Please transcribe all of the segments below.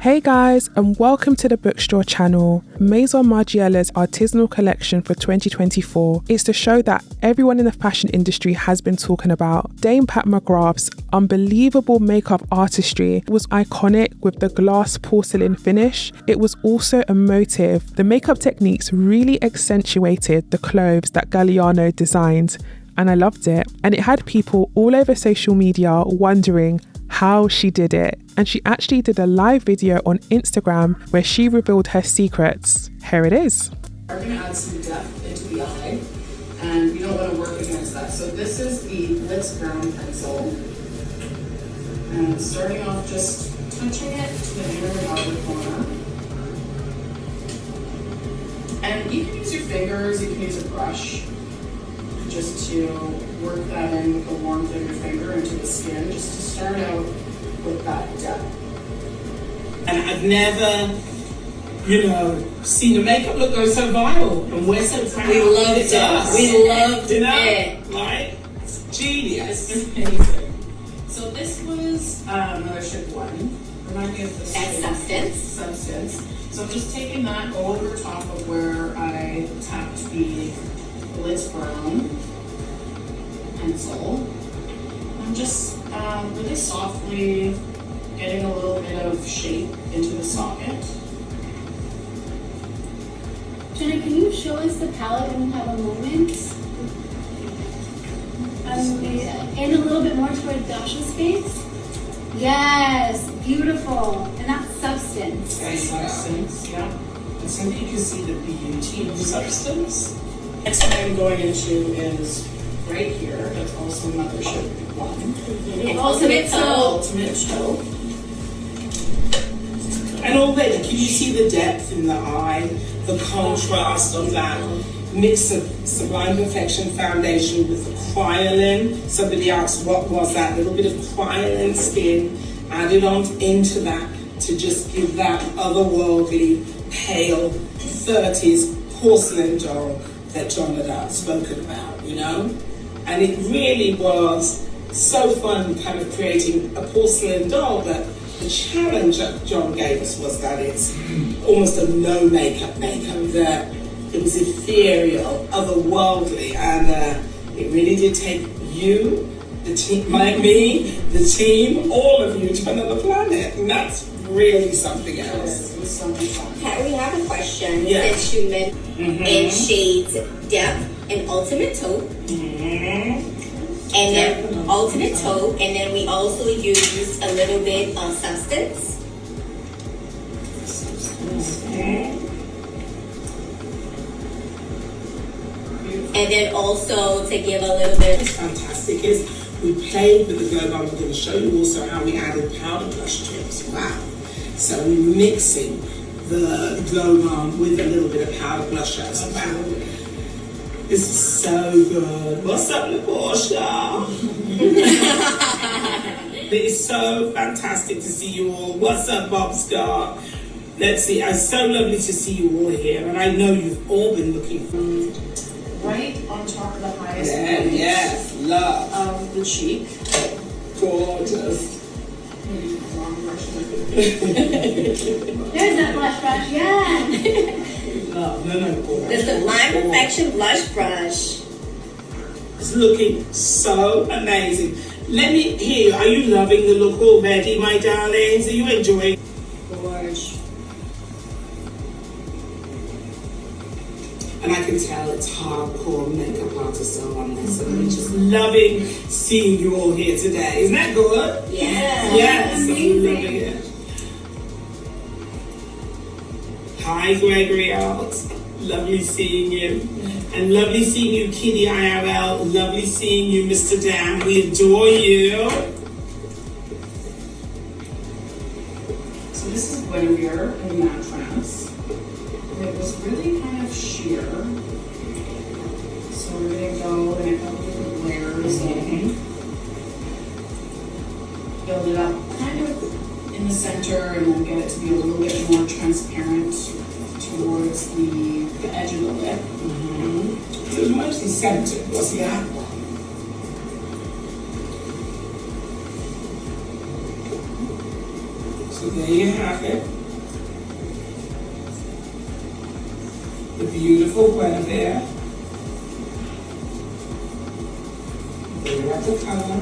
Hey guys, and welcome to the Bookstore channel. Maison Margiela's Artisanal collection for 2024 is the show that everyone in the fashion industry has been talking about. Dame Pat McGrath's unbelievable makeup artistry was iconic with the glass porcelain finish. It was also emotive. The makeup techniques really accentuated the clothes that Galliano designed, and I loved it. And it had people all over social media wondering how she did it. And she actually did a live video on Instagram where she revealed her secrets. Here it is. We're going to add some depth into the eye, and we don't want to work against that. So this is the Blitz Brown pencil. And starting off just touching it to the inner and outer corner. And you can use your fingers, you can use a brush, just to work that in with the warmth of your finger into the skin, just to start out with that depth. And I've never, seen a makeup look go so viral, and we're so proud. We loved it. We loved it. Right? It's genius. It's amazing. So this was another ship one. Remind me of the substance. So I'm just taking that over top of where I tapped the Blitz Brown pencil. I'm just really softly getting a little bit of shape into the socket. Jenna, can you show us the palette when you have a moment? And a little bit more toward Dasha's face. Yes, beautiful. And that's substance. Okay, substance, yeah. And so you can see the beauty of substance. Next one I'm going into is right here. That's also Mothership 1. And Ultimate Toe. Ultimate Toe. And already, can you see the depth in the eye, the contrast of that mix of Sublime Perfection foundation with the Cryolan? Somebody asked what was that little bit of Cryolan skin added on into that to just give that otherworldly, pale 30s porcelain doll that John had spoken about, And it really was so fun kind of creating a porcelain doll, but the challenge that John gave us was that it's almost a no makeup, that it was ethereal, otherworldly, and it really did take you, the team, me, the team, all of you to another planet, and that's really something else. It was something fun. Okay, we have a question. Yeah. Since you meant in shades Depth and Ultimate Taupe. And then Ultimate Taupe, and then we also used a little bit of Substance. And then also to give a little bit. What's fantastic is we played with the glow bomb. We're going to show you also how we added powder blush strips. Wow. So we're mixing the glow bomb with a little bit of powder blush as well. This is so good. What's up, LaPortia? It is so fantastic to see you all. What's up, Bob Scott? Let's see. It's so lovely to see you all here, and I know you've all been looking for Right on top of the highest point. Yes, love. Of the cheek. Gorgeous. Wrong brush. There's that blush brush, yeah. No. The Sublime Perfection Blush Brush. It's looking so amazing. Let me hear you. Are you loving the look already, my darlings? Are you enjoying? Gorge. And I can tell it's hardcore makeup artists are on this. And I'm just loving seeing you all here today. Isn't that good? Yeah. Yes, I'm loving it. Hi, Gregory Alex. Lovely seeing you. And lovely seeing you, Kitty IRL. Lovely seeing you, Mr. Dan. We adore you. So this is Guinevere in Matte Trance. It was really kind of sheer. So we're going to go in a couple different layers and build it up kind of in the center and then get it to be a little bit more transparent towards the edge of the lip. It was mostly centered, wasn't it? So there you have it. The beautiful Guinevere. There you have the color.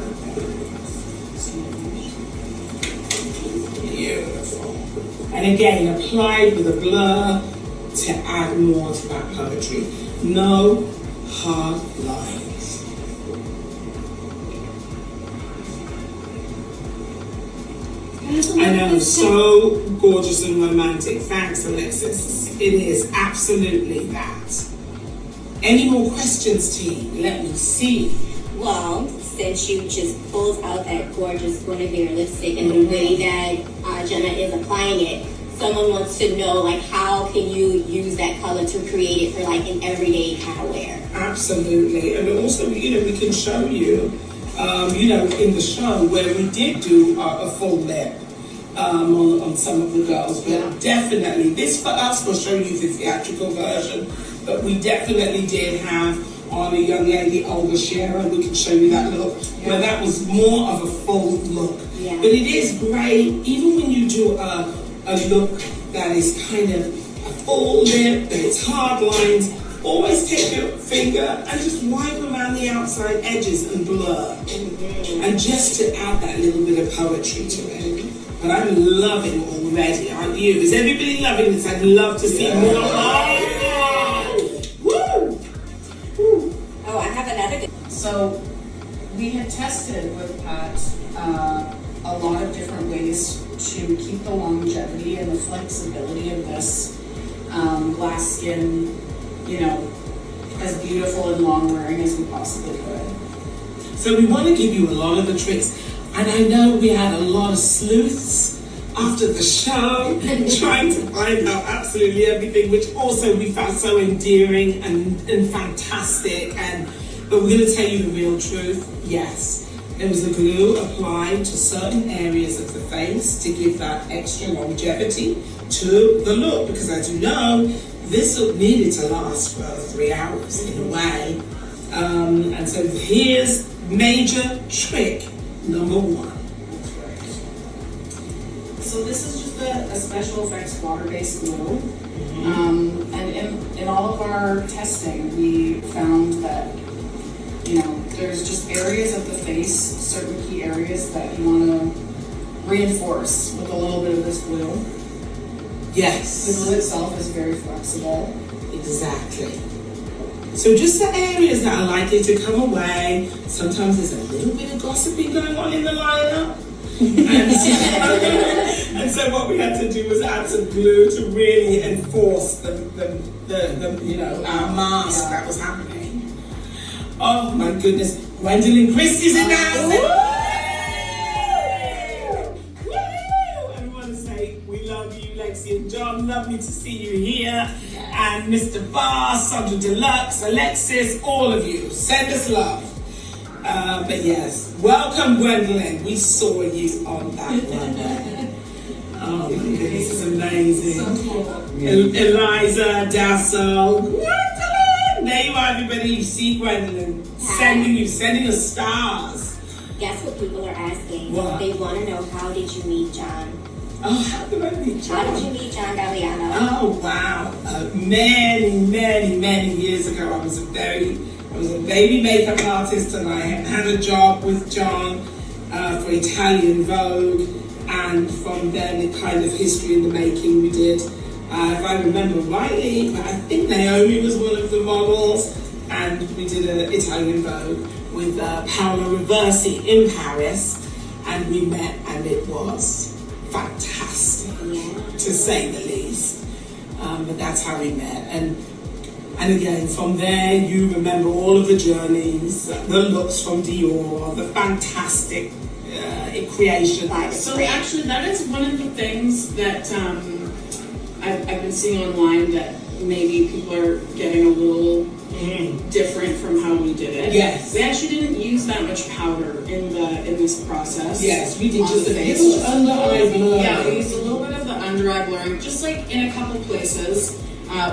Beautiful. And again, applied with a blur to add more to that poetry. No hard lines. I know, so gorgeous and romantic. Thanks, Alexis. It is absolutely that. Any more questions, team? Let me see. Well, since you just pulled out that gorgeous Guinevere lipstick and the way that Jenna is applying it, someone wants to know, like, how can you use that color to create it for, like, an everyday kind of wear? Absolutely. And also, we can show you, in the show where we did do a full lip on some of the girls. But definitely, this for us will show you the theatrical version, but we definitely did have on a young lady, Olga Scherer, we can show you that look, where that was more of a full look. Yeah. But it is great, even when you do a look that is kind of a full lip, that it's hard lines, always take your finger and just wipe around the outside edges and blur. And just to add that little bit of poetry to it. But I'm loving already, aren't you? Is everybody loving this? I'd love to see more. Woo! Oh, I have another good. So we had tested with Pat a lot of different ways to keep the longevity and the flexibility of this glass skin, as beautiful and long wearing as we possibly could. So we want to give you a lot of the tricks. And I know we had a lot of sleuths after the show trying to find out absolutely everything, which also we found so endearing and fantastic. But we're going to tell you the real truth. Yes, there was a glue applied to certain areas of the face to give that extra longevity to the look, because as you know, this look needed to last for 3 hours in a way. And so here's major trick number 1. So this is just a special effects water-based glue. And in all of our testing, we found that, there's just areas of the face, certain key areas that you want to reinforce with a little bit of this glue. Yes. The glue itself is very flexible. Exactly. So just the areas that are likely to come away. Sometimes there's a little bit of gossiping going on in the lineup. And so what we had to do was add some glue to really enforce the our mask that was happening. Oh my goodness. Gwendolyn Christie's in the house. I want to say we love you, Lexi and John. Lovely to see you here. And Mr. Barr, Sandra Deluxe, Alexis, all of you. Send us love. But yes, welcome Gwendolyn. We saw you on that one. Oh my goodness, this is amazing. So cool. Eliza, Dasso, Gwendolyn! There you are, everybody. You see Gwendolyn sending us stars. Guess what people are asking? What? They want to know, how did you meet John? Oh, how did I meet John? How did you meet John Galliano? Oh wow! Many years ago, I was a baby makeup artist, and I had a job with John for Italian Vogue, and from then it kind of history in the making. We did, if I remember rightly, I think Naomi was one of the models, and we did an Italian Vogue with Paola Reversi in Paris, and we met, and it was fantastic, to say the least. But that's how we met, and again from there you remember all of the journeys, the looks from Dior, the fantastic creation. So actually, that is one of the things that I've been seeing online, that maybe people are getting a little different from how we did it. Yes. We actually didn't use that much powder in this process. Yes, we did just a little little under eye blur. Yeah, we used a little bit of the under eye blurring, just like in a couple places,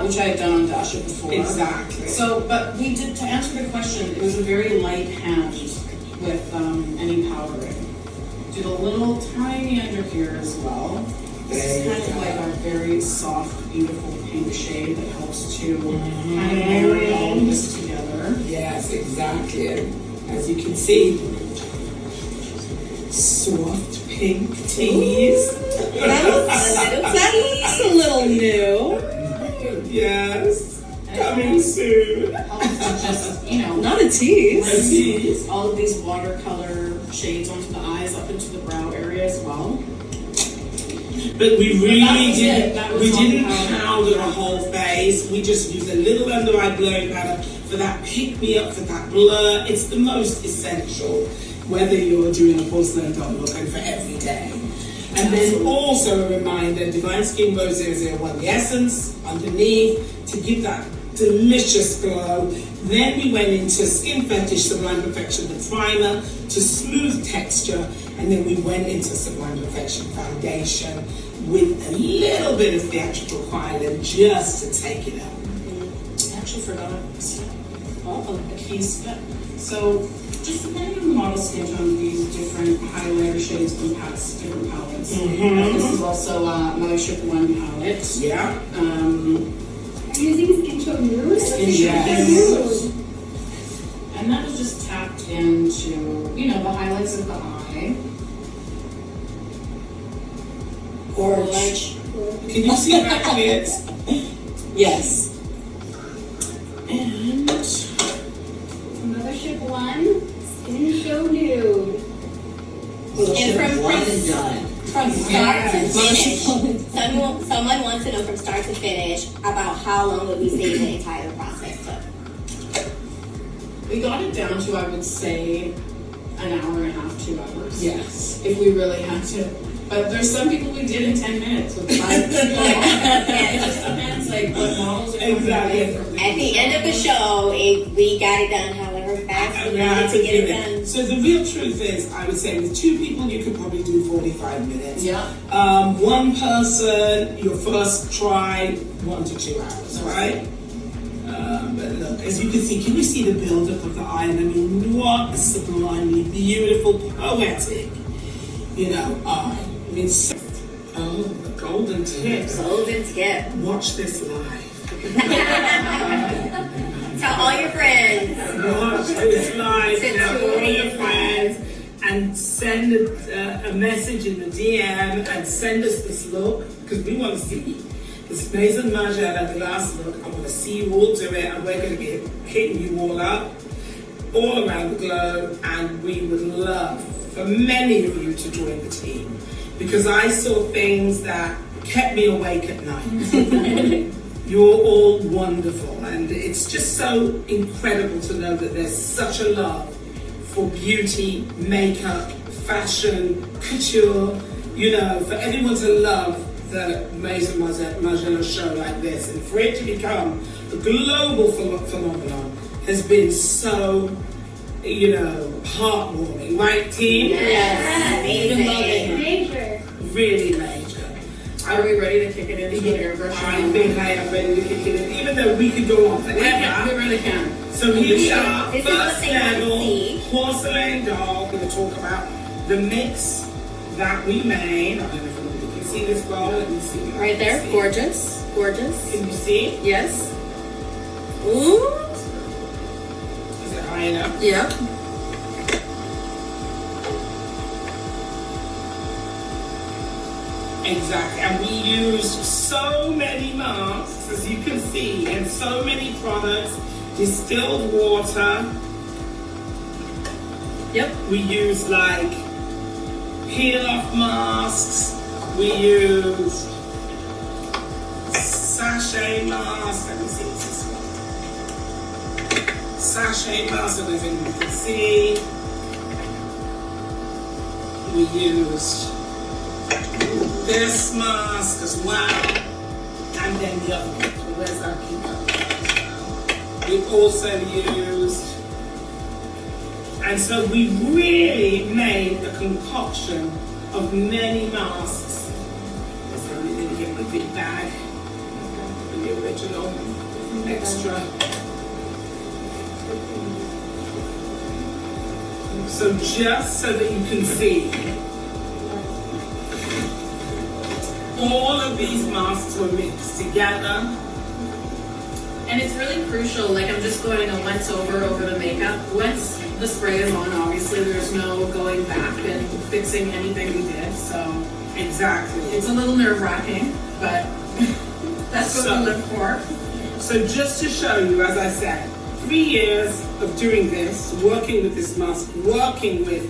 which I had done on Dasha before. Exactly. So, but we did, to answer the question, it was a very light hand with any powdering. Did a little tiny under here as well. This is kind of like a very soft, beautiful pink shade that helps to kind of marry all of this together. Yes, exactly. And as you can see, soft pink teas. That's a little new. Yes, coming soon. Also just, you know, Not a tease. Teas. all of these watercolor shades onto the eyes, up into the brow area as well. But we really didn't. That was We all didn't powder. powder the whole face. We just used a little under eye blurring powder for that pick me up, for that blur. It's the most essential, whether you're doing a porcelain doll look and for every day. And then also a reminder, Divine Skin Rose 001, the essence underneath to give that delicious glow. Then we went into Skin Fetish Sublime Perfection, the primer to smooth texture. And then we went into Sublime Perfection foundation with a little bit of theatrical quietness just to take it out. I actually forgot a key step. So, just depending on the model skin tone, we use different highlighter shades from different palettes. This is also Mothership 1 palette. Yeah. Are you using Skin Show Nude? Yes. And that is just tapped into, you know, the highlights of the eye. Gorge. Can you see my kids? Yes. And Mothership 1, Skin Show Nude. And from start to finish, someone wants to know from start to finish about how long would we say the entire process took? We got it down to, I would say, an hour and a half, 2 hours. yes. If we really had to. But there's some people we did in 10 minutes with 5 people. It just depends, like, what models are coming Exactly. in from. At the end of the show, we got it done however fast we Yeah, needed to get it do done. So the real truth is, I would say with 2 people, you could probably do 45 minutes. Yeah. 1 person, your first try, 1 to 2 hours, right? But look, as you can see, can you see the build-up of the eye? And I mean, what a sublimely beautiful, poetic, you know, eye. I mean, oh, the golden tips. Golden tip. Watch this live. Tell all your friends. Watch this live. Send Tell to all your your friends and send a message in the DM and send us this look because we want to see this Maison Margiela, the last look. I want to see you all do it, and we're going to be hitting you all up all around the globe, and we would love for many of you to join the team because I saw things that kept me awake at night. You're all wonderful, and it's just so incredible to know that there's such a love for beauty, makeup, fashion, couture, you know, for everyone to love the Maison Margiela show like this, and for it to become a global phenomenon has been so, you know, heartwarming, right, team? Yes. Amazing. Major. Really major. Are we ready to kick it into the airbrush? I think I am ready to kick it in, even though we could go on We forever. really can. So here we are, This is what first they want to level see. porcelain doll. We're going to talk about the mix that we made. I don't know if you can see this bowl. Let me see. Right there. Gorgeous. Gorgeous. Can you see? Yes. Ooh. Is it high enough? Yeah. Exactly. And we used so many masks, as you can see, and so many products. Distilled water. Yep. We used like peel-off masks. We used sachet masks. Let me see this one. Sachet masks, I don't think you can see. We used this mask as well. And then the other one. So where's our cucumber? We also used, and so we really made a concoction of many masks. So we didn't get my big bag, the original extra. So just so that you can see. all of these masks were mixed together. And it's really crucial, like I'm just going a once over the makeup. Once the spray is on, obviously there's no going back and fixing anything we did, so. Exactly. It's a little nerve-wracking, but that's what we live for. So just to show you, as I said, 3 years of doing this, working with this mask, working with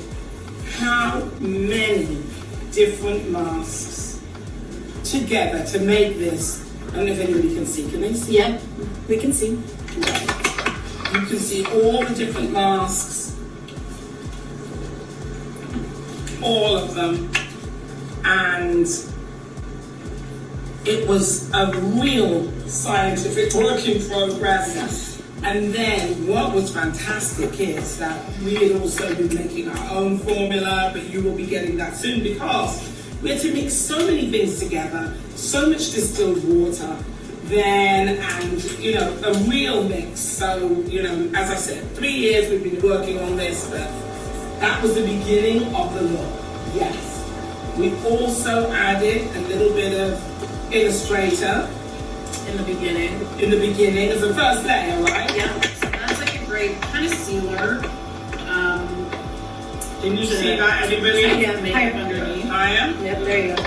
how many different masks together to make this. I don't know if anybody can see. Can they see? Yep, we can see. You can see all the different masks, all of them, and it was a real scientific work in progress. And then what was fantastic is that we had also been making our own formula, but you will be getting that soon because we had to mix so many things together, so much distilled water, then, and you know, a real mix. So, you know, as I said, 3 years we've been working on this, but that was the beginning of the look, yes. We also added a little bit of Illustrator In the beginning. as the first layer, right? Yeah, so that's like a great kind of sealer. Can you see that, everybody? Yeah, makeup underneath. I am? Yep, there you go.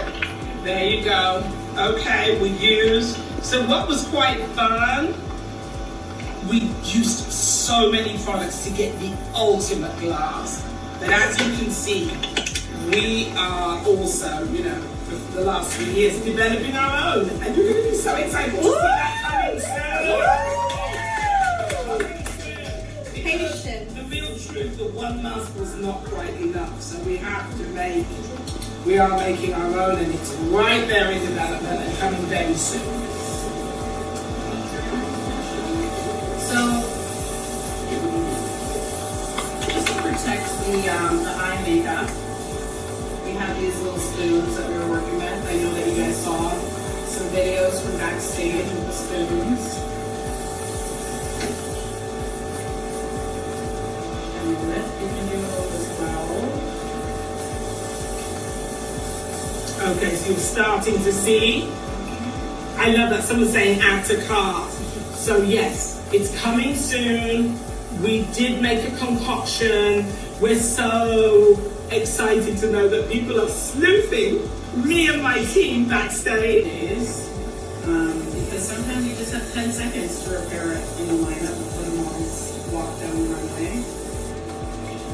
There you go. Okay, we used, so what was quite fun, we used so many products to get the ultimate glass. But as you can see, we are also, you know, for the last few years developing our own. And you're going to be so excited to see that coming soon. Patient. The real truth, the one mask was not quite enough. So we have to we are making our own, and it's right there in development and coming very soon. So, just to protect the eye makeup, we have these little spoons that we were working with. I know that you guys saw some videos from backstage with the spoons. And the lip, you can do it as well. Okay, so you're starting to see. I love that someone's saying add to cart. So yes, it's coming soon. We did make a concoction. We're so excited to know that people are sleuthing me and my team backstage. Because sometimes you just have 10 seconds to repair it in the lineup before the models walk down the runway.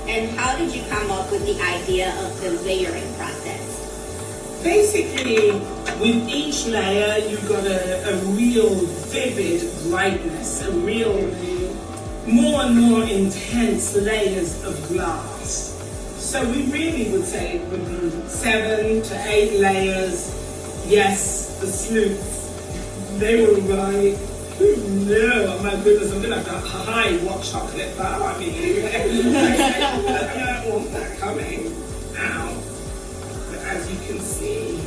And how did you come up with the idea of the layering process? Basically, with each layer, you've got a real vivid brightness, a real more and more intense layers of glass. So we really would say it would be 7 to 8 layers. Yes, the sleuths, they were right. Who knew? Oh my goodness, I'm gonna have to hide what chocolate bar I mean. I don't want that coming out. But as you can see,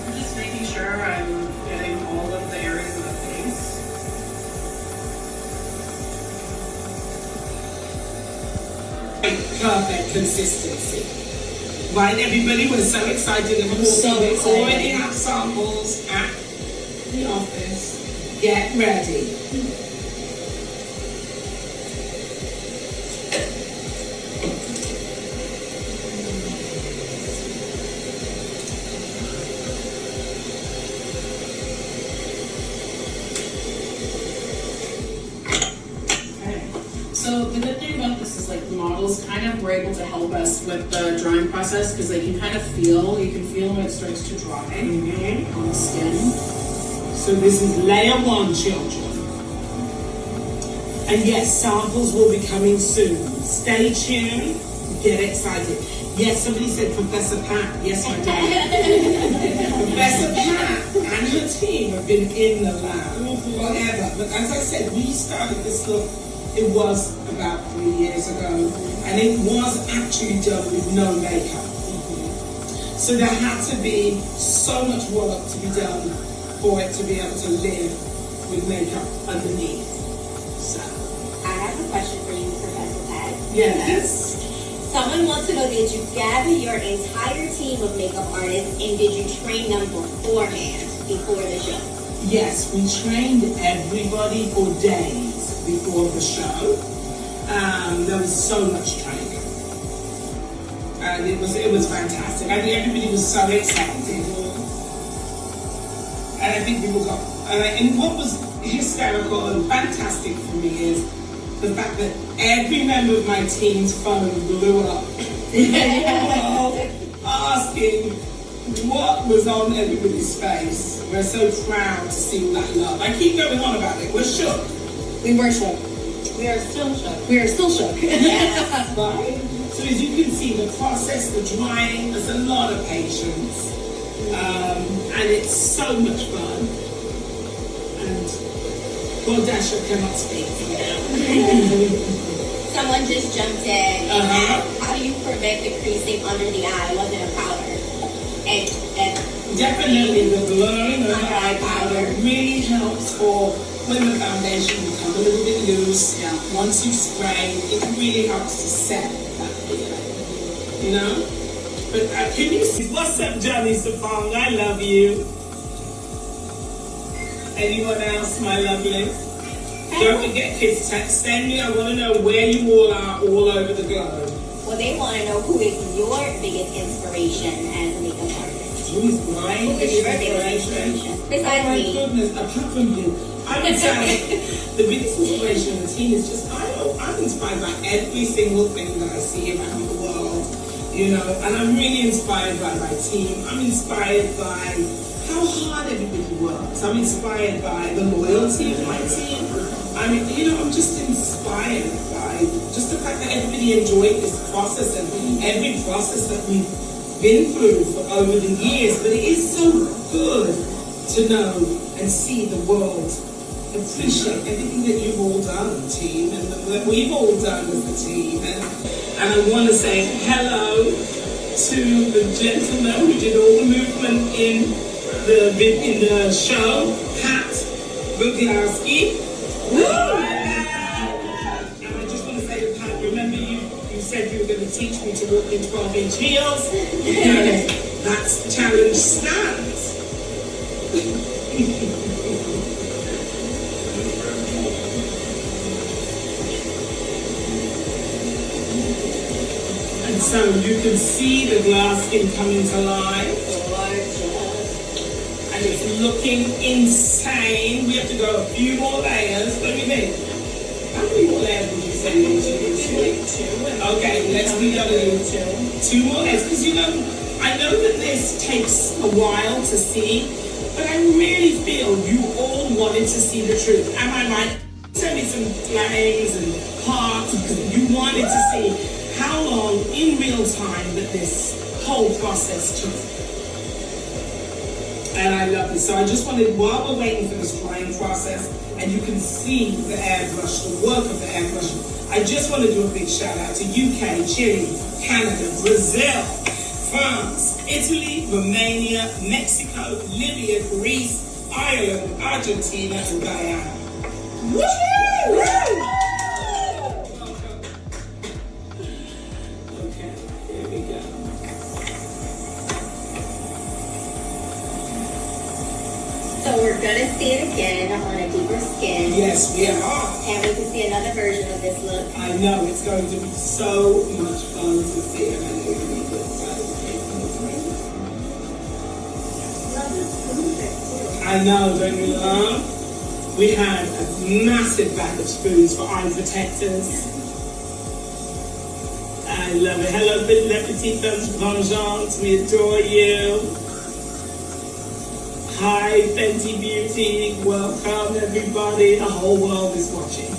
I'm just making sure I'm getting all of the areas of the face. perfect consistency. Right, everybody, we're so excited about So we excited. already have samples at the office. Get ready. So the good thing about this is like the models kind of were able to help us with the drying process because they can kind of feel, you can feel when it starts to dry on the skin. So this is layer 1, children. And yes, samples will be coming soon. Stay tuned, get excited. Yes, somebody said Professor Pat. Yes, my dad. Professor Pat and her team have been in the lab forever. But as I said, we started this look, it was about 3 years ago, and it was actually done with no makeup. So there had to be so much work to be done for it to be able to live with makeup underneath. So, I have a question for you, Professor Pat. yes. So Someone wants to know, did you gather your entire team of makeup artists and did you train them beforehand, before the show? Yes, we trained everybody for days before the show. There was so much training. And it was fantastic. I think everybody was so excited. And I think people got... And what was hysterical and fantastic for me is the fact that every member of my team's phone blew up. They were all asking what was on everybody's face. We're so proud to see all that love. I keep going on about it. We're shook. We were shook. We are still shook. We are still shook. Yes, right? So as you can see, the process, the drying, there's a lot of patience. And it's so much fun. And God Dasher cannot speak. Someone just jumped in and asked, how do you prevent the creasing under the eye? Was it a powder? And definitely the blurring of the eye powder really helps for when the foundation becomes a little bit loose. Yeah. Once you spray, it really helps to set that feeling. You know? But can you see? What's up, Johnny Sapong? I love you. Anyone else, my lovelies? Don't forget, kids, send me. I want to know where you all are all over the globe. Well, they want to know who is your biggest inspiration as a makeup artist. Who is my biggest inspiration? Besides oh my me. goodness, apart from you, I would say the biggest inspiration of the team is just I'm inspired by every single thing that I see around the world, you know, and I'm really inspired by my team. I'm inspired by how hard everybody works. I'm inspired by the loyalty of my team. I mean, you know, I'm just inspired by just the fact that everybody enjoyed this process and every process that we've been through for over the years. But it is so good to know and see the world appreciate everything that you've all done, team, and that we've all done as a team. And I want to say hello to the gentleman who did all the movement in the show, Pat Buglowski. And I just want to say to Pat, remember you said you were going to teach me to walk in 12-inch heels? That's the challenge stands. And so you can see the glass skin coming to life. And it's looking insane. We have to go a few more layers. What do you think? How many more layers would you say? Two. Okay, let's do two more layers. Because you know, I know that this takes a while to see, but I really feel you all wanted to see the truth. Am I right? Send me some flames and hearts because you wanted to see how long in real time that this whole process took. And I love it. So I just wanted, while we're waiting for this drying process, and you can see the airbrush, the work of the airbrush, I just want to do a big shout out to UK, Chile, Canada, Brazil, France, Italy, Romania, Mexico, Libya, Greece, Ireland, Argentina, and Guyana. Woo! Okay, here we go. So we're going to see it again on a deeper skin. Yes, we are. And we can see another version of this look. I know, it's going to be so much fun to see. And I know you need this. I know, don't you love? We had a massive bag of spoons for eye protectors. I love it. Hello, Les Petites Vengeantes. We adore you. Hi, Fenty Beauty. Welcome, everybody. The whole world is watching.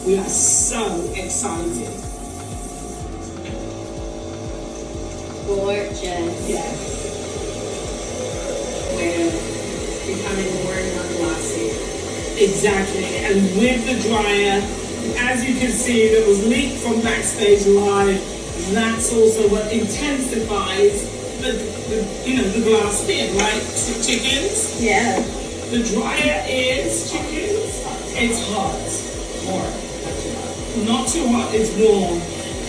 We are so excited. Gorgeous. Yes. We're becoming more non-glossy. Exactly. And with the dryer, as you can see, that was leaked from Backstage Live. That's also what intensifies the glass skin, right? Chickens? Yeah. The dryer is chickens. It's hot. More. Not too hot, it's warm.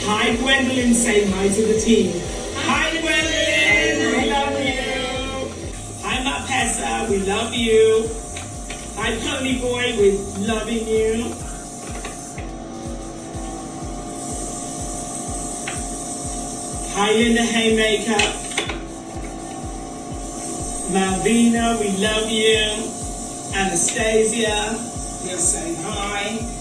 Hi, Gwendolyn, saying hi to the team. Hi, Gwendolyn, we love you. Hi, Mapessa, we love you. Hi, Pony Boy, we're loving you. Hi, Linda Haymaker. Malvina, we love you. Anastasia, you're saying hi.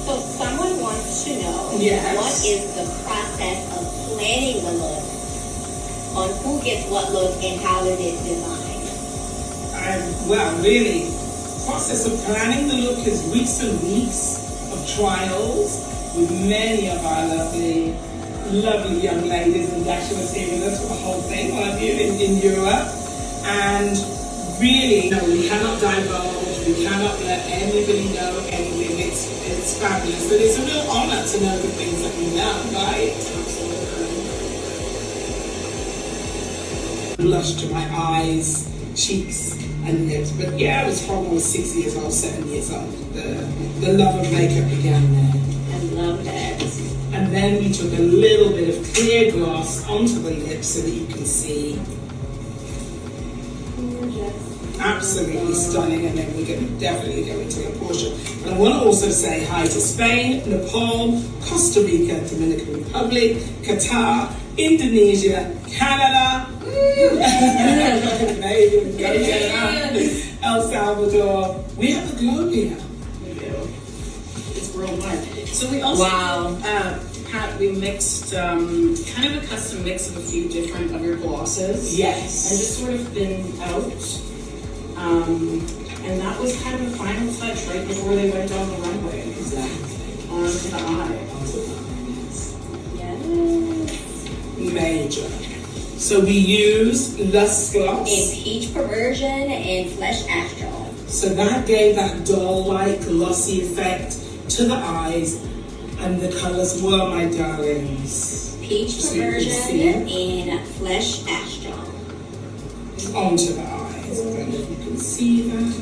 So someone wants to know, Yes. what is the process of planning the look? On who gets what look and how is it designed? Well, really, process of planning the look is weeks and weeks of trials with many of our lovely young ladies, and Dasha was here with us for the whole thing, weren't you, in Europe. And really, no, we cannot divulge, we cannot let anybody know anything. It's fabulous, but it's a real honor to know the things that we know, right? Blush to my eyes, cheeks, and lips. But yeah, it was from I was 6 years old, 7 years old. The love of makeup began there. I love that. And then we took a little bit of clear gloss onto the lips so that you can see. Absolutely stunning. And then we're going to definitely go into the portion. And I want to also say hi to Spain, Nepal, Costa Rica, Dominican Republic, Qatar, Indonesia, Canada, El Salvador. We have the globe here. We do. It's worldwide. So we also we mixed kind of a custom mix of a few different of your glosses. Yes. And just sort of thinned out. And that was kind of a final touch right before they went down the runway. Exactly. Onto the eye. Yes. Major. So we use Lush Gloss. And Peach Perversion and Flesh Astral. So that gave that doll-like glossy effect to the eyes, and the colors were, my darlings, Peach So you can Perversion see it. and Flesh Astral. onto the eyes. I don't know if you can see that.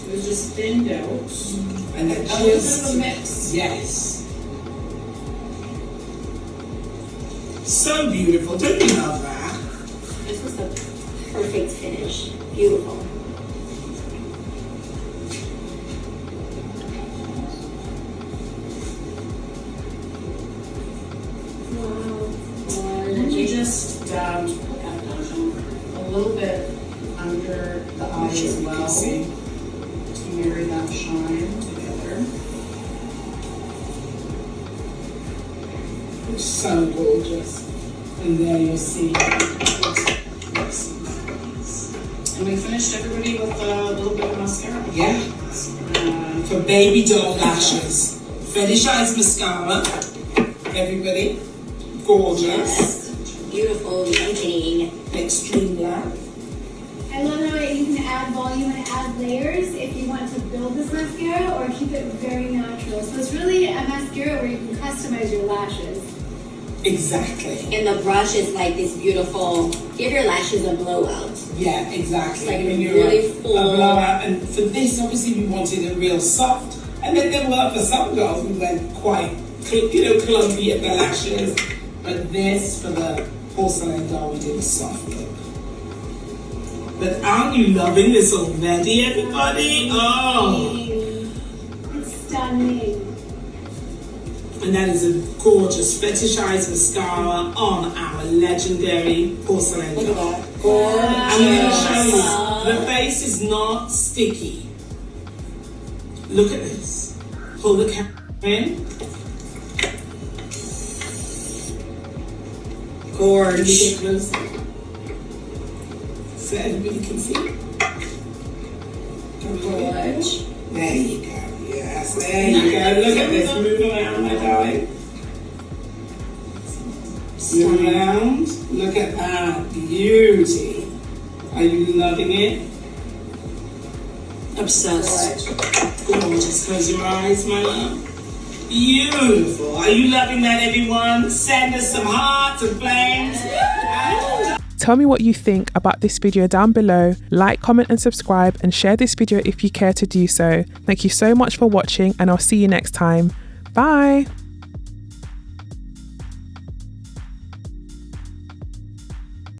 It was just thinned out. And then A little bit of just, a mix. yes. So beautiful, don't you love that? This was the perfect finish. Beautiful. And we just dabbed a little bit under the eye as well to marry that shine together. It's so gorgeous. And there you'll see. And we finished everybody with a little bit of mascara. Yeah. For baby doll lashes. Fetishized mascara. Everybody. Gorgeous. Yes. Beautiful, lightening. Extreme black. I love how you can add volume and add layers if you want to build this mascara or keep it very natural. So it's really a mascara where you can customize your lashes. Exactly. And the brush is like this beautiful, give your lashes a blowout. Yeah, exactly. Like When you're really a full. blowout. And for this, obviously, we wanted it real soft. And then there were, for some girls, we went quite, clumpy at the lashes. But this, for the porcelain doll, we did a soft look. But aren't you loving this already, everybody? Oh! It's stunning. And that is a gorgeous fetishized mascara on our legendary porcelain Look at doll. that. And I'm going to show Wow. you, the face is not sticky. Look at this. Pull the camera in. Gorgeous. Get closer. So everybody can see. Gorge. There you go. Yes, there you go. Look at this. Move around, my darling. Move around. Look at that beauty. Are you loving it? Obsessed. Gorgeous. Close your eyes, my love. Beautiful. Are you loving that, everyone? Send us some hearts and flames. Tell me what you think about this video down below. Like, comment and subscribe, and share this video if you care to do so. Thank you so much for watching, and I'll see you next time. Bye.